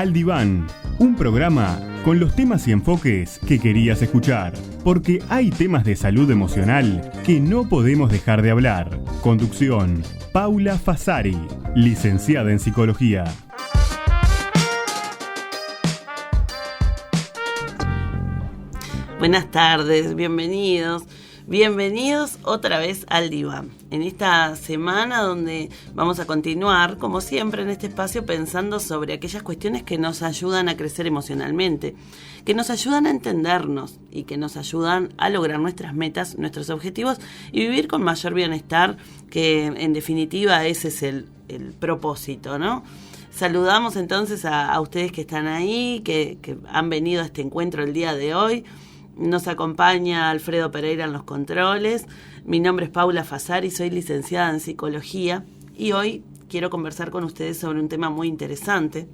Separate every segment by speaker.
Speaker 1: Al Diván, un programa con los temas y enfoques que querías escuchar, porque hay temas de salud emocional que no podemos dejar de hablar. Conducción, Paula Fasari, licenciada en Psicología.
Speaker 2: Buenas tardes, bienvenidos otra vez al Diván. En esta semana donde vamos a continuar, como siempre en este espacio, pensando sobre aquellas cuestiones que nos ayudan a crecer emocionalmente, que nos ayudan a entendernos y que nos ayudan a lograr nuestras metas, nuestros objetivos y vivir con mayor bienestar, que en definitiva ese es el propósito, ¿no? Saludamos entonces a ustedes que están ahí, que han venido a este encuentro el día de hoy. Nos acompaña Alfredo Pereira en los controles. Mi nombre es Paula Fasari, soy licenciada en Psicología y hoy quiero conversar con ustedes sobre un tema muy interesante,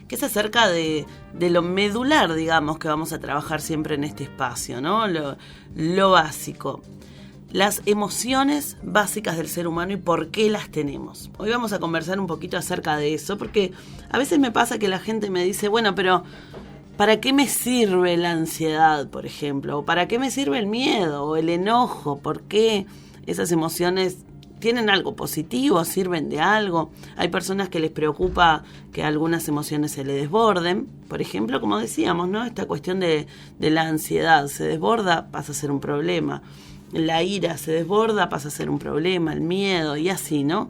Speaker 2: que es acerca de lo medular, digamos, que vamos a trabajar siempre en este espacio, ¿no? Lo básico. Las emociones básicas del ser humano y por qué las tenemos. Hoy vamos a conversar un poquito acerca de eso, porque a veces me pasa que la gente me dice, bueno, pero ¿para qué me sirve la ansiedad, por ejemplo? ¿O para qué me sirve el miedo o el enojo? ¿Por qué esas emociones tienen algo positivo, sirven de algo? Hay personas que les preocupa que algunas emociones se le desborden. Por ejemplo, como decíamos, ¿no? Esta cuestión de la ansiedad se desborda, pasa a ser un problema. La ira se desborda, pasa a ser un problema. El miedo y así, ¿no?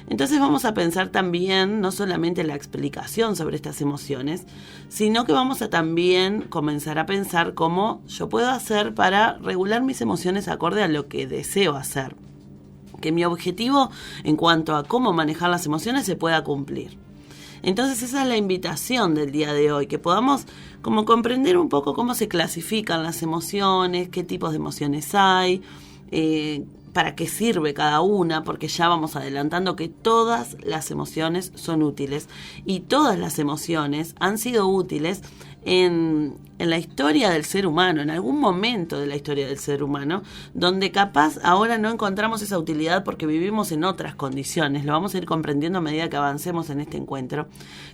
Speaker 2: Entonces vamos a pensar también no solamente la explicación sobre estas emociones, sino que vamos a también comenzar a pensar cómo yo puedo hacer para regular mis emociones acorde a lo que deseo hacer. Que mi objetivo en cuanto a cómo manejar las emociones se pueda cumplir. Entonces esa es la invitación del día de hoy, que podamos como comprender un poco cómo se clasifican las emociones, qué tipos de emociones hay, para qué sirve cada una, porque ya vamos adelantando que todas las emociones son útiles y todas las emociones han sido útiles en la historia del ser humano, en algún momento de la historia del ser humano, donde capaz ahora no encontramos esa utilidad porque vivimos en otras condiciones. Lo vamos a ir comprendiendo a medida que avancemos en este encuentro,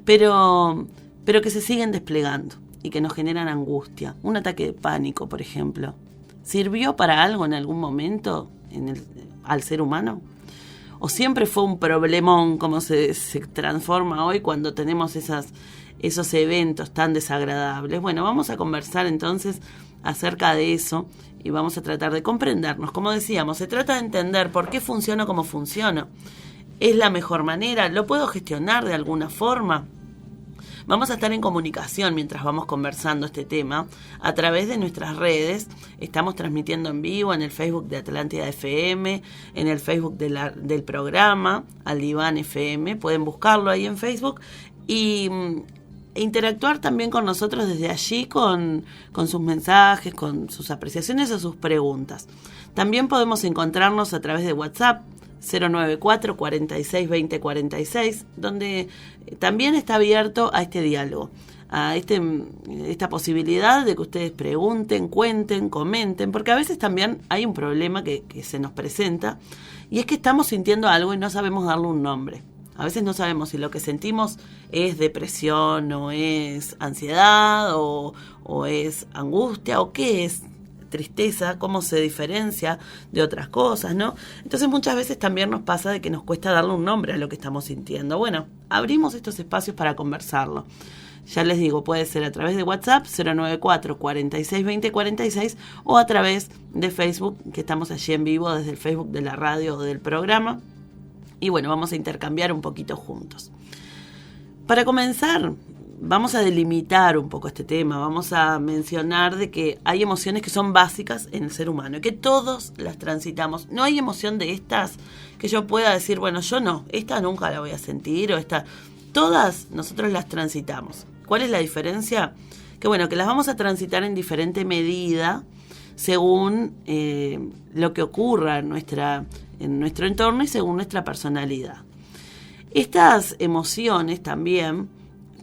Speaker 2: pero que se siguen desplegando y que nos generan angustia. Un ataque de pánico, por ejemplo, ¿sirvió para algo en algún momento al ser humano? ¿O siempre fue un problemón como se transforma hoy cuando tenemos esos eventos tan desagradables? Bueno, vamos a conversar entonces acerca de eso y vamos a tratar de comprendernos. Como decíamos, se trata de entender por qué funciono como funciono. ¿Es la mejor manera? ¿Lo puedo gestionar de alguna forma? Vamos a estar en comunicación mientras vamos conversando este tema a través de nuestras redes. Estamos transmitiendo en vivo en el Facebook de Atlántida FM, en el Facebook del programa Al Diván FM. Pueden buscarlo ahí en Facebook y interactuar también con nosotros desde allí con sus mensajes, con sus apreciaciones o sus preguntas. También podemos encontrarnos a través de WhatsApp 094 46 20 46, donde también está abierto a este diálogo, a esta posibilidad de que ustedes pregunten, cuenten, comenten, porque a veces también hay un problema que se nos presenta, y es que estamos sintiendo algo y no sabemos darle un nombre. A veces no sabemos si lo que sentimos es depresión, o es ansiedad, o es angustia, o qué es tristeza, cómo se diferencia de otras cosas, ¿no? Entonces muchas veces también nos pasa de que nos cuesta darle un nombre a lo que estamos sintiendo. Bueno, abrimos estos espacios para conversarlo. Ya les digo, puede ser a través de WhatsApp 094 46 20 46 o a través de Facebook, que estamos allí en vivo desde el Facebook de la radio o del programa. Y bueno, vamos a intercambiar un poquito juntos. Para comenzar, vamos a delimitar un poco este tema, vamos a mencionar de que hay emociones que son básicas en el ser humano y que todos las transitamos. No hay emoción de estas que yo pueda decir, bueno, yo no, esta nunca la voy a sentir, o esta. Todas nosotros las transitamos. ¿Cuál es la diferencia? Que bueno, que las vamos a transitar en diferente medida según lo que ocurra en nuestro entorno y según nuestra personalidad. Estas emociones también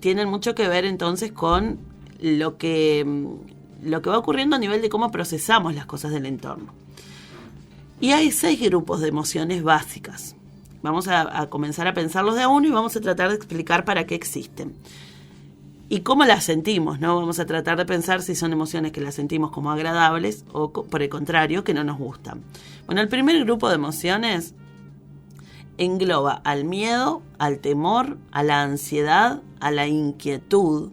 Speaker 2: tienen mucho que ver entonces con lo que va ocurriendo a nivel de cómo procesamos las cosas del entorno. Y hay 6 grupos de emociones básicas. Vamos a comenzar a pensarlos de a uno y vamos a tratar de explicar para qué existen. y cómo las sentimos, ¿no? Vamos a tratar de pensar si son emociones que las sentimos como agradables o, por el contrario, que no nos gustan. Bueno, el primer grupo de emociones engloba al miedo, al temor, a la ansiedad, a la inquietud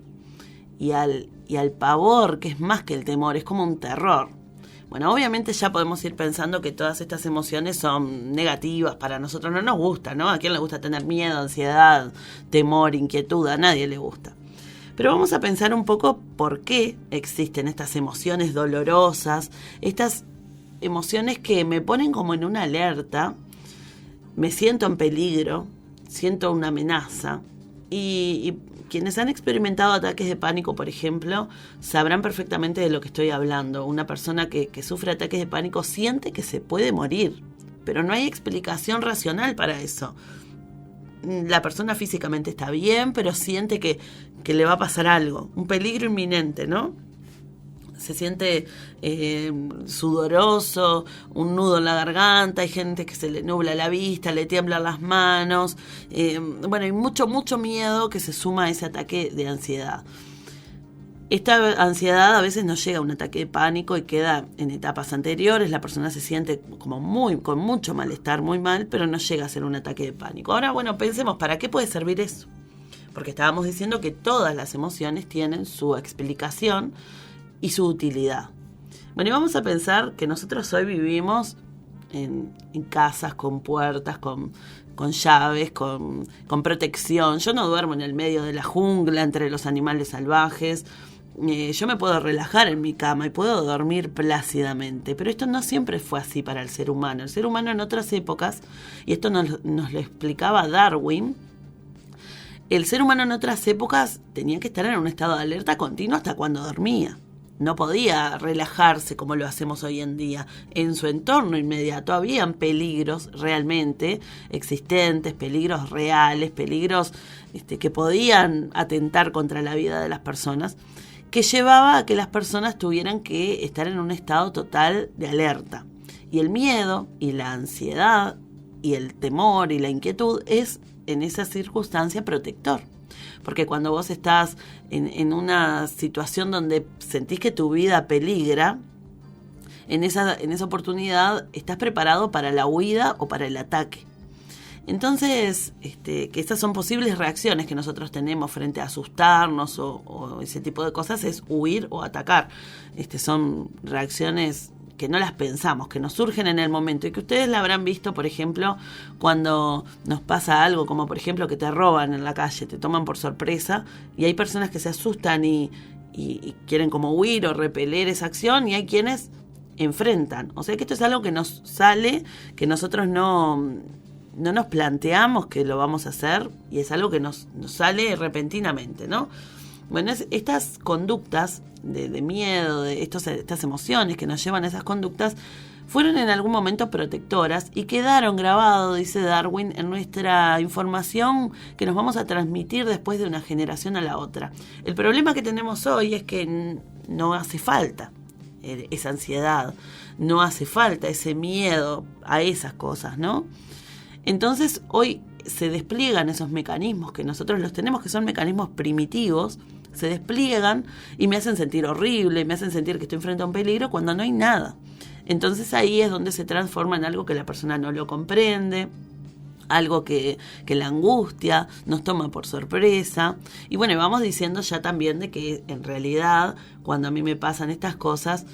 Speaker 2: y al pavor, que es más que el temor, es como un terror. Bueno, obviamente ya podemos ir pensando que todas estas emociones son negativas, para nosotros no nos gusta, ¿no? ¿A quién le gusta tener miedo, ansiedad, temor, inquietud? A nadie le gusta. Pero vamos a pensar un poco por qué existen estas emociones dolorosas, estas emociones que me ponen como en una alerta, me siento en peligro, siento una amenaza. Y quienes han experimentado ataques de pánico, por ejemplo, sabrán perfectamente de lo que estoy hablando. Una persona que sufre ataques de pánico siente que se puede morir, pero no hay explicación racional para eso. La persona físicamente está bien, pero siente que le va a pasar algo, un peligro inminente, ¿no? Se siente sudoroso, un nudo en la garganta, hay gente que se le nubla la vista, le tiemblan las manos, bueno, hay mucho miedo que se suma a ese ataque de ansiedad. Esta ansiedad a veces no llega a un ataque de pánico y queda en etapas anteriores, la persona se siente como con mucho malestar, muy mal, pero no llega a ser un ataque de pánico. Ahora, bueno, pensemos, ¿para qué puede servir eso? Porque estábamos diciendo que todas las emociones tienen su explicación y su utilidad. Bueno, y vamos a pensar que nosotros hoy vivimos en casas con puertas, con llaves, con protección. Yo no duermo en el medio de la jungla entre los animales salvajes. Yo me puedo relajar en mi cama y puedo dormir plácidamente, pero esto no siempre fue así para el ser humano. El ser humano en otras épocas, y esto nos lo explicaba Darwin, el ser humano en otras épocas tenía que estar en un estado de alerta continuo hasta cuando dormía. No podía relajarse como lo hacemos hoy en día. En su entorno inmediato habían peligros realmente existentes, peligros reales, peligros que podían atentar contra la vida de las personas, que llevaba a que las personas tuvieran que estar en un estado total de alerta. Y el miedo y la ansiedad y el temor y la inquietud es en esa circunstancia protector. Porque cuando vos estás en una situación donde sentís que tu vida peligra, en esa oportunidad estás preparado para la huida o para el ataque. Entonces, que estas son posibles reacciones que nosotros tenemos frente a asustarnos o ese tipo de cosas, es huir o atacar. Son reacciones que no las pensamos, que nos surgen en el momento y que ustedes la habrán visto, por ejemplo, cuando nos pasa algo, como por ejemplo que te roban en la calle, te toman por sorpresa y hay personas que se asustan y quieren como huir o repeler esa acción y hay quienes enfrentan. O sea que esto es algo que nos sale, que nosotros no nos planteamos que lo vamos a hacer y es algo que nos sale repentinamente, ¿no? Bueno, estas conductas de miedo, de estas emociones que nos llevan a esas conductas, fueron en algún momento protectoras y quedaron grabados, dice Darwin, en nuestra información que nos vamos a transmitir después de una generación a la otra. El problema que tenemos hoy es que no hace falta esa ansiedad, no hace falta ese miedo a esas cosas, ¿no? Entonces hoy se despliegan esos mecanismos que nosotros los tenemos, que son mecanismos primitivos, se despliegan y me hacen sentir horrible, me hacen sentir que estoy frente a un peligro cuando no hay nada. Entonces ahí es donde se transforma en algo que la persona no lo comprende, algo que la angustia, nos toma por sorpresa. Y bueno, vamos diciendo ya también de que en realidad cuando a mí me pasan estas cosas,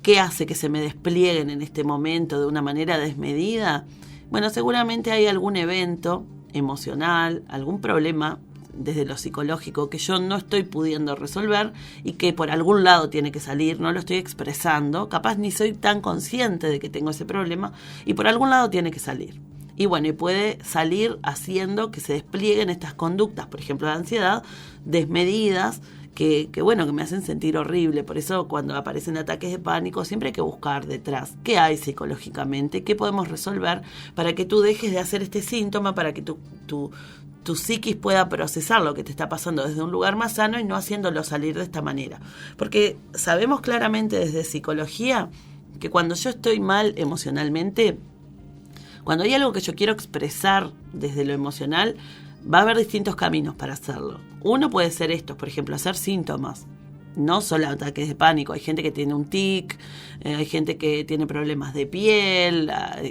Speaker 2: ¿qué hace que se me desplieguen en este momento de una manera desmedida? Bueno, seguramente hay algún evento emocional, algún problema desde lo psicológico que yo no estoy pudiendo resolver y que por algún lado tiene que salir, no lo estoy expresando, capaz ni soy tan consciente de que tengo ese problema y por algún lado tiene que salir. Y bueno, y puede salir haciendo que se desplieguen estas conductas, por ejemplo, de ansiedad, desmedidas, que me hacen sentir horrible. Por eso cuando aparecen ataques de pánico siempre hay que buscar detrás qué hay psicológicamente, qué podemos resolver para que tú dejes de hacer este síntoma, para que tu psiquis pueda procesar lo que te está pasando desde un lugar más sano y no haciéndolo salir de esta manera. Porque sabemos claramente desde psicología que cuando yo estoy mal emocionalmente, cuando hay algo que yo quiero expresar desde lo emocional, va a haber distintos caminos para hacerlo. Uno puede ser estos, por ejemplo, hacer síntomas. No solo ataques de pánico, hay gente que tiene un tic, hay gente que tiene problemas de piel,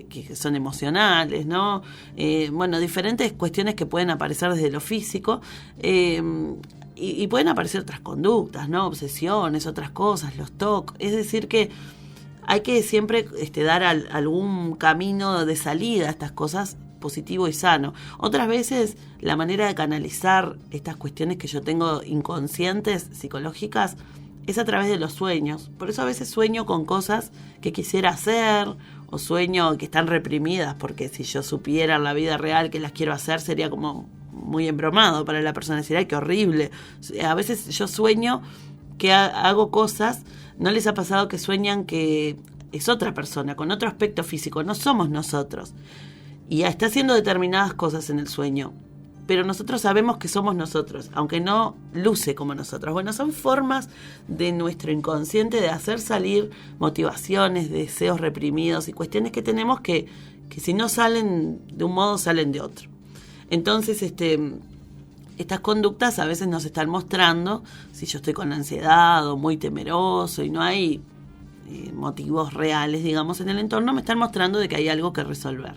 Speaker 2: que son emocionales, ¿no? Diferentes cuestiones que pueden aparecer desde lo físico y pueden aparecer otras conductas, ¿no? Obsesiones, otras cosas, los TOC. Es decir que hay que siempre dar algún camino de salida a estas cosas positivo y sano. Otras veces la manera de canalizar estas cuestiones que yo tengo inconscientes, psicológicas, es a través de los sueños. Por eso a veces sueño con cosas que quisiera hacer o sueño que están reprimidas, porque si yo supiera en la vida real que las quiero hacer sería como muy embromado para la persona, decir, ay, qué horrible. A veces yo sueño que hago cosas. ¿No les ha pasado que sueñan que es otra persona, con otro aspecto físico? No somos nosotros. Y está haciendo determinadas cosas en el sueño, pero nosotros sabemos que somos nosotros, aunque no luce como nosotros. Bueno, son formas de nuestro inconsciente de hacer salir motivaciones, deseos reprimidos y cuestiones que tenemos que si no salen de un modo, salen de otro. Entonces, estas conductas a veces nos están mostrando, si yo estoy con ansiedad o muy temeroso y no hay motivos reales, digamos, en el entorno, me están mostrando de que hay algo que resolver.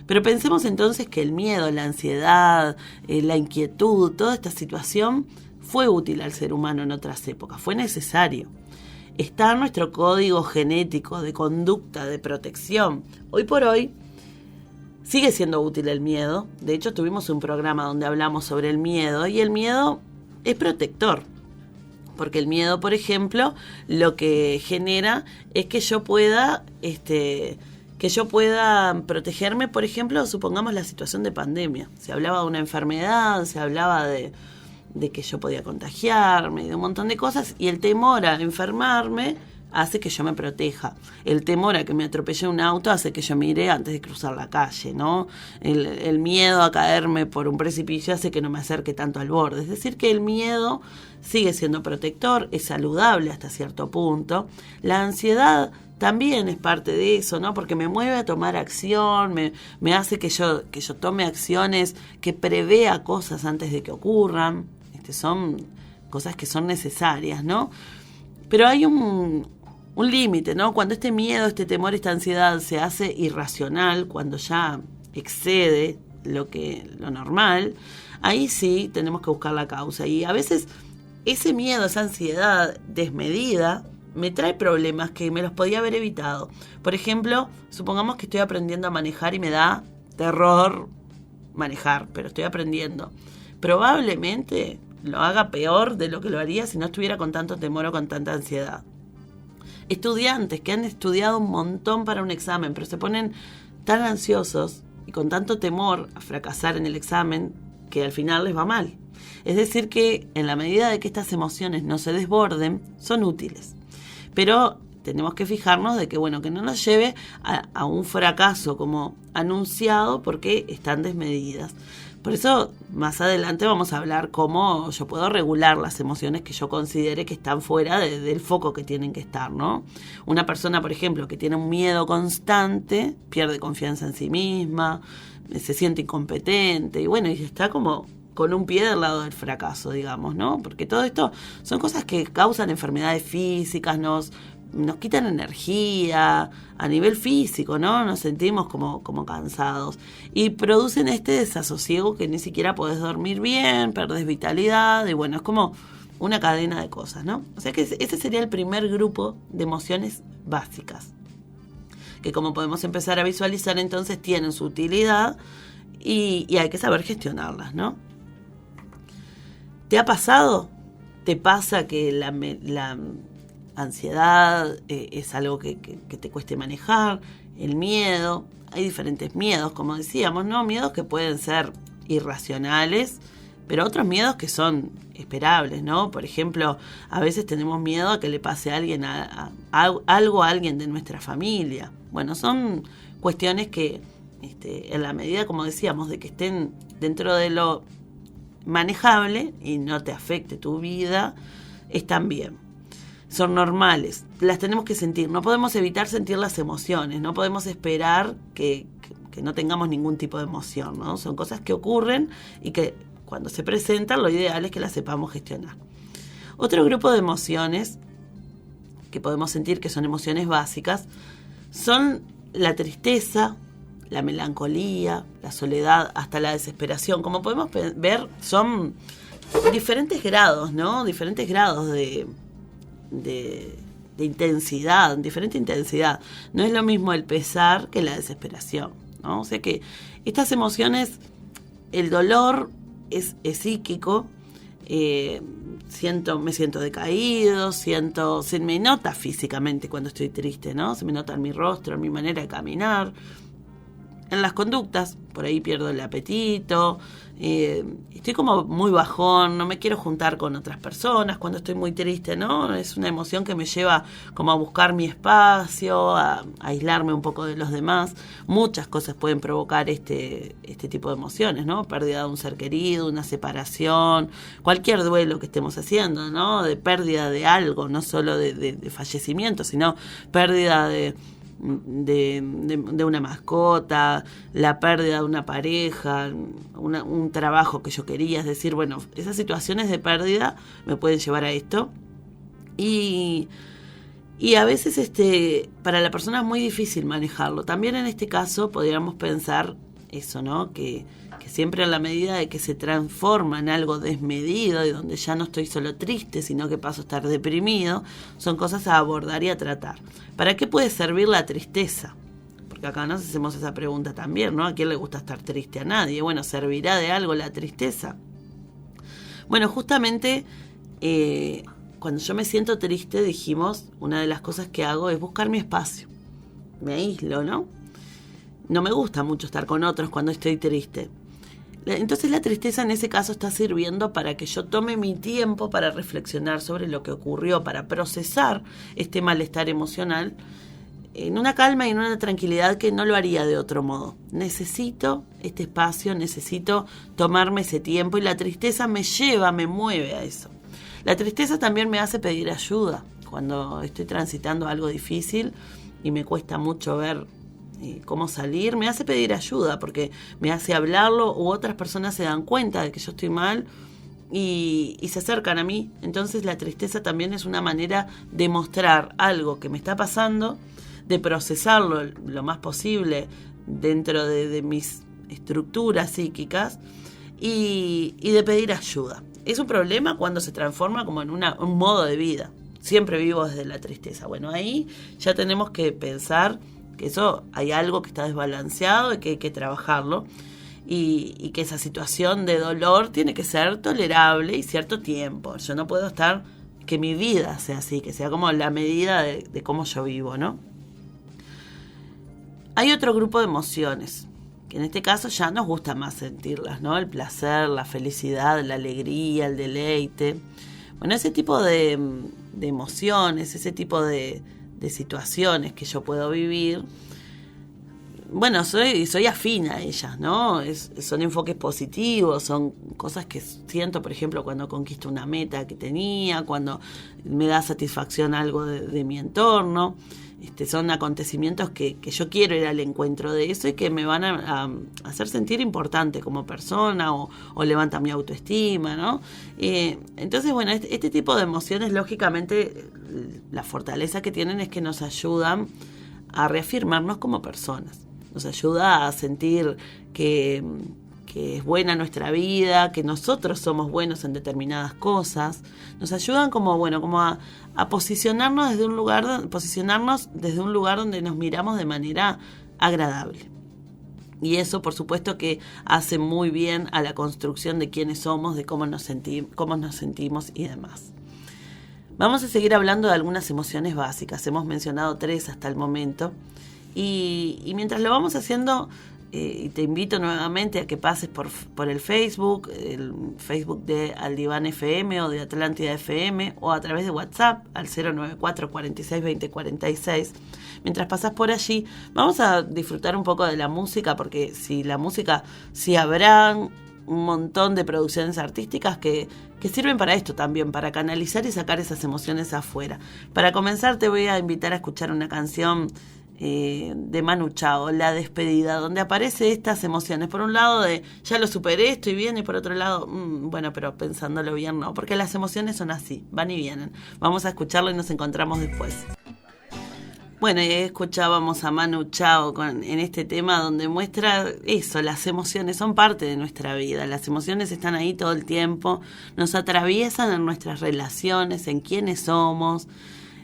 Speaker 2: Pero pensemos entonces que el miedo, la ansiedad, la inquietud, toda esta situación fue útil al ser humano en otras épocas, fue necesario. Está en nuestro código genético de conducta, de protección. Hoy por hoy sigue siendo útil el miedo. De hecho, tuvimos un programa donde hablamos sobre el miedo y el miedo es protector. Porque el miedo, por ejemplo, lo que genera es que yo pueda protegerme, por ejemplo, supongamos la situación de pandemia. Se hablaba de una enfermedad, se hablaba de que yo podía contagiarme, de un montón de cosas, y el temor a enfermarme hace que yo me proteja. El temor a que me atropelle un auto hace que yo mire antes de cruzar la calle, ¿no? El miedo a caerme por un precipicio hace que no me acerque tanto al borde. Es decir, que el miedo sigue siendo protector, es saludable hasta cierto punto. La ansiedad también es parte de eso, ¿no? Porque me mueve a tomar acción, me hace que yo tome acciones, que prevea cosas antes de que ocurran. Son cosas que son necesarias, ¿no? Pero hay un límite, ¿no? Cuando este miedo, este temor, esta ansiedad se hace irracional, cuando ya excede lo normal, ahí sí tenemos que buscar la causa. Y a veces ese miedo, esa ansiedad desmedida, me trae problemas que me los podía haber evitado. Por ejemplo, supongamos que estoy aprendiendo a manejar y me da terror manejar, pero estoy aprendiendo. Probablemente lo haga peor de lo que lo haría si no estuviera con tanto temor o con tanta ansiedad. Estudiantes que han estudiado un montón para un examen, pero se ponen tan ansiosos y con tanto temor a fracasar en el examen que al final les va mal. Es decir que en la medida de que estas emociones no se desborden, son útiles. Pero tenemos que fijarnos de que, que no nos lleve a un fracaso como anunciado porque están desmedidas. Por eso, más adelante vamos a hablar cómo yo puedo regular las emociones que yo considere que están fuera del foco que tienen que estar, ¿no? Una persona, por ejemplo, que tiene un miedo constante, pierde confianza en sí misma, se siente incompetente y está como con un pie del lado del fracaso, digamos, ¿no? Porque todo esto son cosas que causan enfermedades físicas, nos quitan energía a nivel físico, ¿no? Nos sentimos como cansados y producen este desasosiego que ni siquiera podés dormir bien, perdés vitalidad y es como una cadena de cosas, ¿no? O sea que ese sería el primer grupo de emociones básicas, que como podemos empezar a visualizar entonces tienen su utilidad y hay que saber gestionarlas, ¿no? ¿Te ha pasado? ¿Te pasa que la ansiedad es algo que te cueste manejar? El miedo, hay diferentes miedos, como decíamos, ¿no? Miedos que pueden ser irracionales, pero otros miedos que son esperables, ¿no? Por ejemplo, a veces tenemos miedo a que le pase a alguien algo a alguien de nuestra familia. Son cuestiones que en la medida, como decíamos, de que estén dentro de lo manejable y no te afecte tu vida, están bien. Son normales, las tenemos que sentir, no podemos evitar sentir las emociones, no podemos esperar que que no tengamos ningún tipo de emoción, ¿no? Son cosas que ocurren y que cuando se presentan lo ideal es que las sepamos gestionar. Otro grupo de emociones que podemos sentir que son emociones básicas son la tristeza, la melancolía, la soledad, hasta la desesperación. Como podemos ver, son diferentes grados, ¿no? Diferentes grados de intensidad, diferente intensidad. No es lo mismo el pesar que la desesperación, ¿no? O sea que estas emociones, el dolor es psíquico, me siento decaído, se me nota físicamente cuando estoy triste, ¿no? Se me nota en mi rostro, en mi manera de caminar, en las conductas, por ahí pierdo el apetito, estoy como muy bajón, no me quiero juntar con otras personas cuando estoy muy triste, ¿no? Es una emoción que me lleva como a buscar mi espacio, a aislarme un poco de los demás. Muchas cosas pueden provocar este tipo de emociones, ¿no? Pérdida de un ser querido, una separación, cualquier duelo que estemos haciendo, ¿no? De pérdida de algo, no solo de fallecimiento, sino pérdida de una mascota, la pérdida de una pareja, un trabajo que yo quería. Es decir, bueno, esas situaciones de pérdida me pueden llevar a esto. Y a veces para la persona es muy difícil manejarlo. También en este caso podríamos pensar eso, ¿no? Que siempre a la medida de que se transforma en algo desmedido y donde ya no estoy solo triste, sino que paso a estar deprimido, son cosas a abordar y a tratar. ¿Para qué puede servir la tristeza? Porque acá nos hacemos esa pregunta también, ¿no? ¿A quién le gusta estar triste? A nadie. Bueno, ¿servirá de algo la tristeza? Bueno, justamente cuando yo me siento triste, dijimos, una de las cosas que hago es buscar mi espacio. Me aíslo, ¿no? No me gusta mucho estar con otros cuando estoy triste. Entonces la tristeza en ese caso está sirviendo para que yo tome mi tiempo para reflexionar sobre lo que ocurrió, para procesar este malestar emocional en una calma y en una tranquilidad que no lo haría de otro modo. Necesito este espacio, necesito tomarme ese tiempo y la tristeza me mueve a eso. La tristeza también me hace pedir ayuda cuando estoy transitando algo difícil y me cuesta mucho ver cómo salir, me hace pedir ayuda porque me hace hablarlo, u otras personas se dan cuenta de que yo estoy mal y se acercan a mí. Entonces la tristeza también es una manera de mostrar algo que me está pasando, de procesarlo lo más posible dentro de mis estructuras psíquicas y de pedir ayuda. Es un problema cuando se transforma como en un modo de vida. Siempre vivo desde la tristeza. Bueno, ahí ya tenemos que pensar que eso hay algo que está desbalanceado y que hay que trabajarlo y que esa situación de dolor tiene que ser tolerable y cierto tiempo. Yo no puedo estar, que mi vida sea así, que sea como la medida de cómo yo vivo, ¿no? Hay otro grupo de emociones que en este caso ya nos gusta más sentirlas, ¿no? El placer, la felicidad, la alegría, el deleite. Bueno, ese tipo de emociones, ese tipo de situaciones que yo puedo vivir, bueno, soy afín a ellas, ¿no? Son enfoques positivos, son cosas que siento, por ejemplo, cuando conquisto una meta que tenía, cuando me da satisfacción algo de mi entorno. Son acontecimientos que yo quiero ir al encuentro de eso y que me van a hacer sentir importante como persona o levantan mi autoestima, ¿no? Entonces, bueno, este tipo de emociones, lógicamente, la fortaleza que tienen es que nos ayudan a reafirmarnos como personas. Nos ayuda a sentir que es buena nuestra vida, que nosotros somos buenos en determinadas cosas. Nos ayudan como a posicionarnos desde un lugar donde nos miramos de manera agradable. Y eso, por supuesto, que hace muy bien a la construcción de quiénes somos, de cómo nos sentimos y demás. Vamos a seguir hablando de algunas emociones básicas. Hemos mencionado 3 hasta el momento. Y mientras lo vamos haciendo, te invito nuevamente a que pases por el Facebook de Aldiván FM o de Atlántida FM, o a través de WhatsApp al 094 46 20 46. Mientras pasas por allí, vamos a disfrutar un poco de la música, porque si habrán un montón de producciones artísticas que sirven para esto también, para canalizar y sacar esas emociones afuera. Para comenzar, te voy a invitar a escuchar una canción de Manu Chao, La despedida, donde aparece estas emociones. Por un lado de, ya lo superé, estoy bien, y por otro lado, bueno, pero pensándolo bien no, porque las emociones son así, van y vienen. Vamos a escucharlo y nos encontramos después. Bueno, y escuchábamos a Manu Chao en este tema donde muestra eso, las emociones son parte de nuestra vida, las emociones están ahí todo el tiempo, nos atraviesan en nuestras relaciones, en quiénes somos,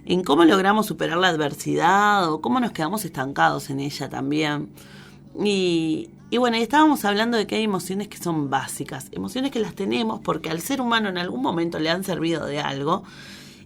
Speaker 2: en cómo logramos superar la adversidad o cómo nos quedamos estancados en ella también. Y bueno, y estábamos hablando de que hay emociones que son básicas, emociones que las tenemos porque al ser humano en algún momento le han servido de algo,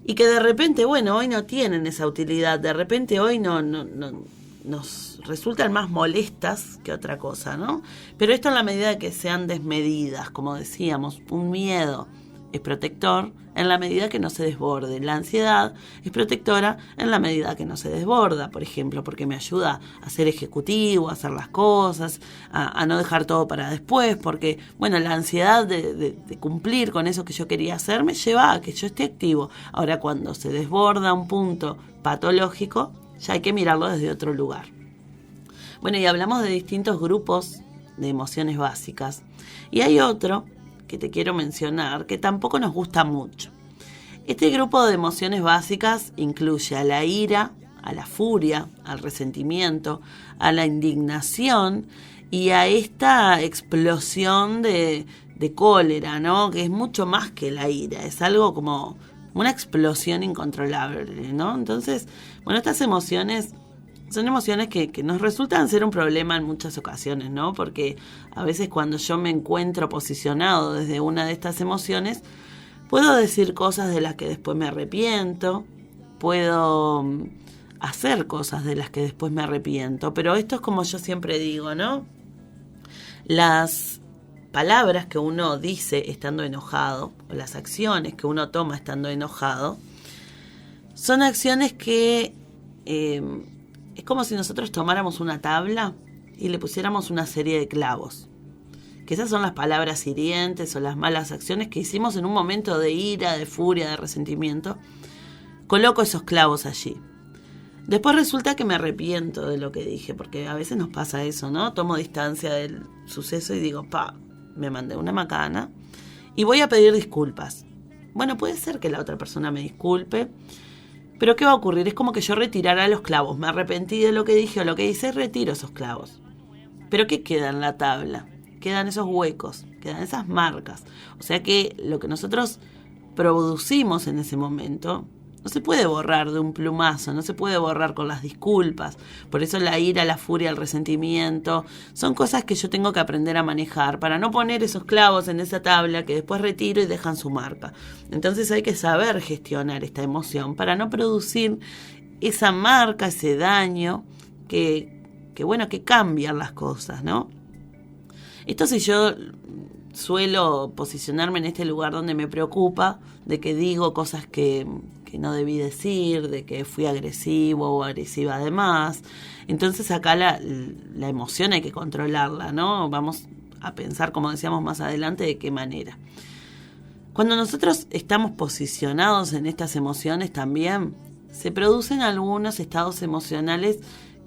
Speaker 2: y que de repente, bueno, hoy no tienen esa utilidad, de repente hoy no nos resultan más molestas que otra cosa, ¿no? Pero esto en la medida que sean desmedidas, como decíamos, un miedo es protector en la medida que no se desborde. La ansiedad es protectora en la medida que no se desborda, por ejemplo, porque me ayuda a ser ejecutivo, a hacer las cosas, a no dejar todo para después, porque, bueno, la ansiedad de cumplir con eso que yo quería hacer me lleva a que yo esté activo. Ahora, cuando se desborda un punto patológico, ya hay que mirarlo desde otro lugar. Bueno, y hablamos de distintos grupos de emociones básicas. Y hay otro que te quiero mencionar, que tampoco nos gusta mucho. Este grupo de emociones básicas incluye a la ira, a la furia, al resentimiento, a la indignación y a esta explosión de cólera, ¿no? Que es mucho más que la ira, es algo como una explosión incontrolable, ¿no? Entonces, bueno, estas emociones son emociones que nos resultan ser un problema en muchas ocasiones, ¿no? Porque a veces cuando yo me encuentro posicionado desde una de estas emociones, puedo decir cosas de las que después me arrepiento, puedo hacer cosas de las que después me arrepiento, pero esto es como yo siempre digo, ¿no? Las palabras que uno dice estando enojado, o las acciones que uno toma estando enojado, son acciones que es como si nosotros tomáramos una tabla y le pusiéramos una serie de clavos. Que esas son las palabras hirientes o las malas acciones que hicimos en un momento de ira, de furia, de resentimiento. Coloco esos clavos allí. Después resulta que me arrepiento de lo que dije, porque a veces nos pasa eso, ¿no? Tomo distancia del suceso y digo, me mandé una macana y voy a pedir disculpas. Bueno, puede ser que la otra persona me disculpe, pero ¿qué va a ocurrir? Es como que yo retirara los clavos. Me arrepentí de lo que dije o lo que hice, retiro esos clavos. ¿Pero qué queda en la tabla? Quedan esos huecos, quedan esas marcas. O sea que lo que nosotros producimos en ese momento no se puede borrar de un plumazo, no se puede borrar con las disculpas. Por eso la ira, la furia, el resentimiento son cosas que yo tengo que aprender a manejar para no poner esos clavos en esa tabla que después retiro y dejan su marca. Entonces hay que saber gestionar esta emoción para no producir esa marca, ese daño que cambian las cosas, ¿no? Esto si yo suelo posicionarme en este lugar donde me preocupa, de que digo cosas que no debí decir, de que fui agresivo o agresiva además. Entonces acá la emoción hay que controlarla, ¿no? Vamos a pensar, como decíamos más adelante, de qué manera. Cuando nosotros estamos posicionados en estas emociones también, se producen algunos estados emocionales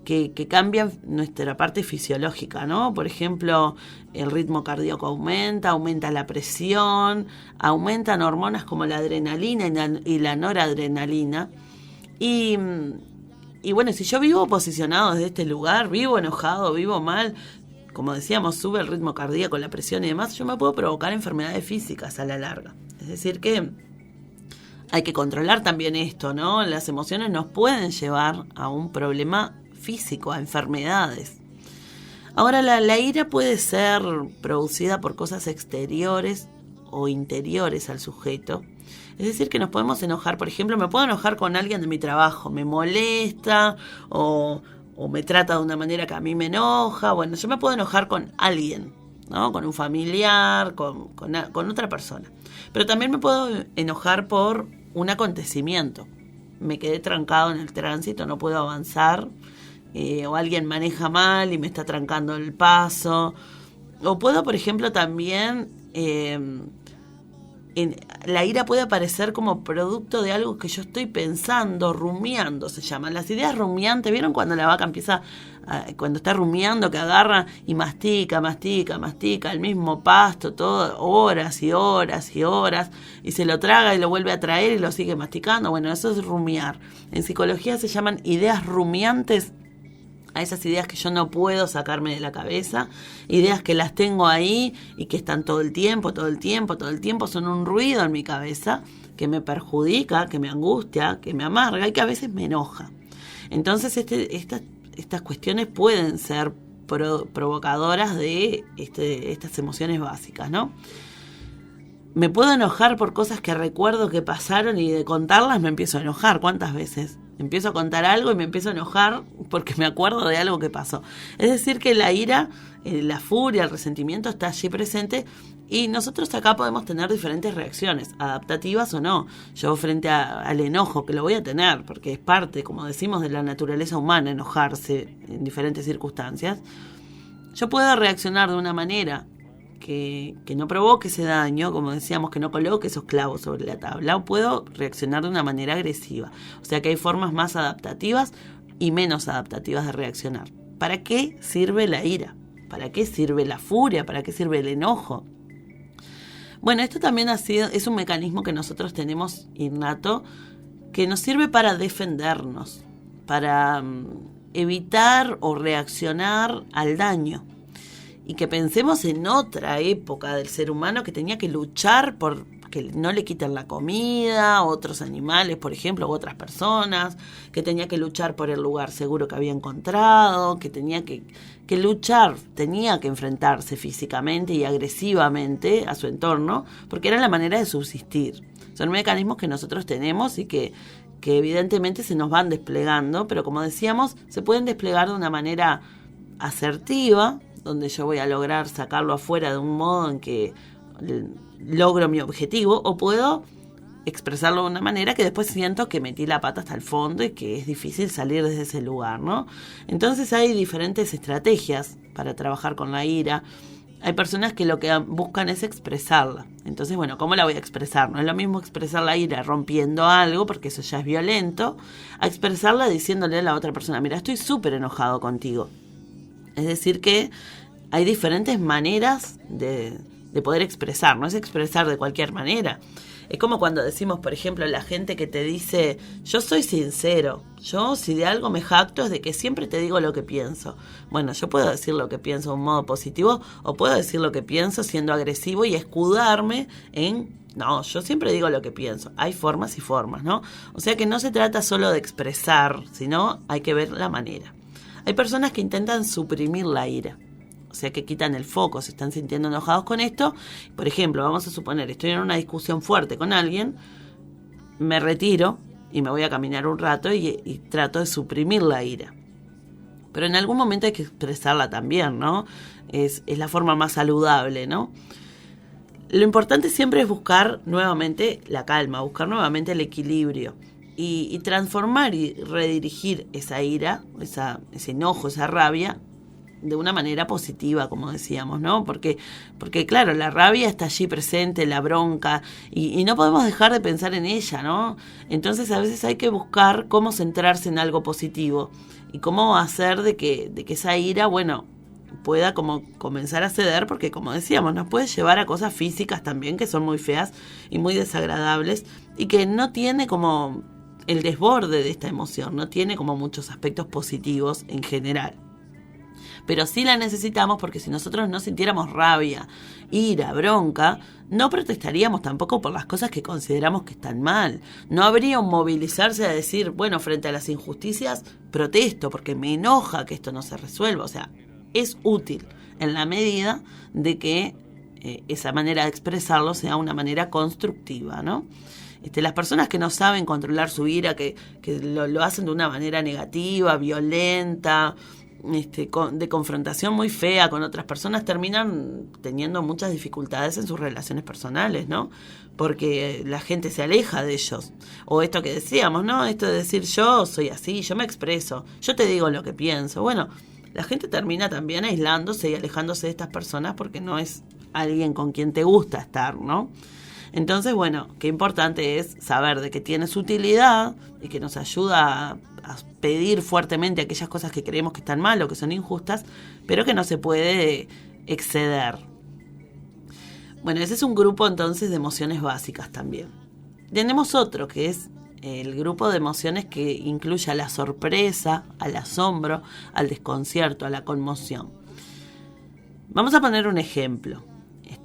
Speaker 2: que cambian nuestra parte fisiológica, ¿no? Por ejemplo, el ritmo cardíaco aumenta la presión, aumentan hormonas como la adrenalina y la noradrenalina. Y bueno, si yo vivo posicionado desde este lugar, vivo enojado, vivo mal, como decíamos, sube el ritmo cardíaco, la presión y demás, yo me puedo provocar enfermedades físicas a la larga. Es decir que hay que controlar también esto, ¿no? Las emociones nos pueden llevar a un problema físico, a enfermedades. Ahora, la ira puede ser producida por cosas exteriores o interiores al sujeto. Es decir, que nos podemos enojar. Por ejemplo, me puedo enojar con alguien de mi trabajo, me molesta o me trata de una manera que a mí me enoja. Bueno, yo me puedo enojar con alguien, ¿no? Con un familiar, con otra persona. Pero también me puedo enojar por un acontecimiento. Me quedé trancado en el tránsito, no puedo avanzar. O alguien maneja mal y me está trancando el paso. O puedo, por ejemplo, también la ira puede aparecer como producto de algo que yo estoy pensando, rumiando se llaman. Las ideas rumiantes, ¿vieron cuando la vaca empieza, cuando está rumiando, que agarra y mastica el mismo pasto, todo, horas y horas y horas, y se lo traga y lo vuelve a traer y lo sigue masticando? Bueno, eso es rumiar. En psicología se llaman ideas rumiantes a esas ideas que yo no puedo sacarme de la cabeza, ideas que las tengo ahí y que están todo el tiempo, son un ruido en mi cabeza que me perjudica, que me angustia, que me amarga y que a veces me enoja. Entonces estas cuestiones pueden ser provocadoras de estas emociones básicas, ¿no? Me puedo enojar por cosas que recuerdo que pasaron y de contarlas me empiezo a enojar. ¿Cuántas veces? Empiezo a contar algo y me empiezo a enojar porque me acuerdo de algo que pasó. Es decir, que la ira, la furia, el resentimiento está allí presente y nosotros acá podemos tener diferentes reacciones, adaptativas o no. Yo frente al enojo, que lo voy a tener porque es parte, como decimos, de la naturaleza humana enojarse en diferentes circunstancias, yo puedo reaccionar de una manera que no provoque ese daño, como decíamos, que no coloque esos clavos sobre la tabla, o puedo reaccionar de una manera agresiva. O sea que hay formas más adaptativas y menos adaptativas de reaccionar. ¿Para qué sirve la ira? ¿Para qué sirve la furia? ¿Para qué sirve el enojo? Bueno, esto también es un mecanismo que nosotros tenemos innato, que nos sirve para defendernos, para evitar o reaccionar al daño. Y que pensemos en otra época del ser humano que tenía que luchar por que no le quiten la comida, otros animales, por ejemplo, u otras personas, que tenía que luchar por el lugar seguro que había encontrado, que tenía que luchar, tenía que enfrentarse físicamente y agresivamente a su entorno, porque era la manera de subsistir. Son mecanismos que nosotros tenemos y que evidentemente se nos van desplegando, pero como decíamos, se pueden desplegar de una manera asertiva, donde yo voy a lograr sacarlo afuera de un modo en que logro mi objetivo, o puedo expresarlo de una manera que después siento que metí la pata hasta el fondo y que es difícil salir desde ese lugar, ¿no? Entonces hay diferentes estrategias para trabajar con la ira. Hay personas que lo que buscan es expresarla. Entonces, bueno, ¿cómo la voy a expresar? No es lo mismo expresar la ira rompiendo algo, porque eso ya es violento, a expresarla diciéndole a la otra persona, mira, estoy súper enojado contigo. Es decir que hay diferentes maneras de poder expresar, no es expresar de cualquier manera. Es como cuando decimos, por ejemplo, la gente que te dice, yo soy sincero, yo si de algo me jacto es de que siempre te digo lo que pienso. Bueno, yo puedo decir lo que pienso de un modo positivo o puedo decir lo que pienso siendo agresivo y escudarme en, no, yo siempre digo lo que pienso. Hay formas y formas, ¿no? O sea que no se trata solo de expresar, sino hay que ver la manera. Hay personas que intentan suprimir la ira, o sea que quitan el foco, se están sintiendo enojados con esto. Por ejemplo, vamos a suponer, estoy en una discusión fuerte con alguien, me retiro y me voy a caminar un rato y trato de suprimir la ira. Pero en algún momento hay que expresarla también, ¿no? Es la forma más saludable, ¿no? Lo importante siempre es buscar nuevamente la calma, buscar nuevamente el equilibrio. Y transformar y redirigir esa ira, ese enojo, esa rabia, de una manera positiva, como decíamos, ¿no? Porque claro, la rabia está allí presente, la bronca, y no podemos dejar de pensar en ella, ¿no? Entonces a veces hay que buscar cómo centrarse en algo positivo y cómo hacer de que esa ira, bueno, pueda como comenzar a ceder, porque como decíamos, nos puede llevar a cosas físicas también que son muy feas y muy desagradables y que no tiene como el desborde de esta emoción, no tiene como muchos aspectos positivos en general. Pero sí la necesitamos porque si nosotros no sintiéramos rabia, ira, bronca, no protestaríamos tampoco por las cosas que consideramos que están mal. No habría un movilizarse a decir, bueno, frente a las injusticias, protesto porque me enoja que esto no se resuelva. O sea, es útil en la medida de que esa manera de expresarlo sea una manera constructiva, ¿no? Las personas que no saben controlar su ira, que lo hacen de una manera negativa, violenta, de confrontación muy fea con otras personas, terminan teniendo muchas dificultades en sus relaciones personales, ¿no? Porque la gente se aleja de ellos. O esto que decíamos, ¿no? Esto de decir yo soy así, yo me expreso, yo te digo lo que pienso. Bueno, la gente termina también aislándose y alejándose de estas personas porque no es alguien con quien te gusta estar, ¿no? Entonces, bueno, qué importante es saber de que tiene su utilidad y que nos ayuda a pedir fuertemente aquellas cosas que creemos que están mal o que son injustas, pero que no se puede exceder. Bueno, ese es un grupo entonces de emociones básicas también. Tenemos otro que es el grupo de emociones que incluye a la sorpresa, al asombro, al desconcierto, a la conmoción. Vamos a poner un ejemplo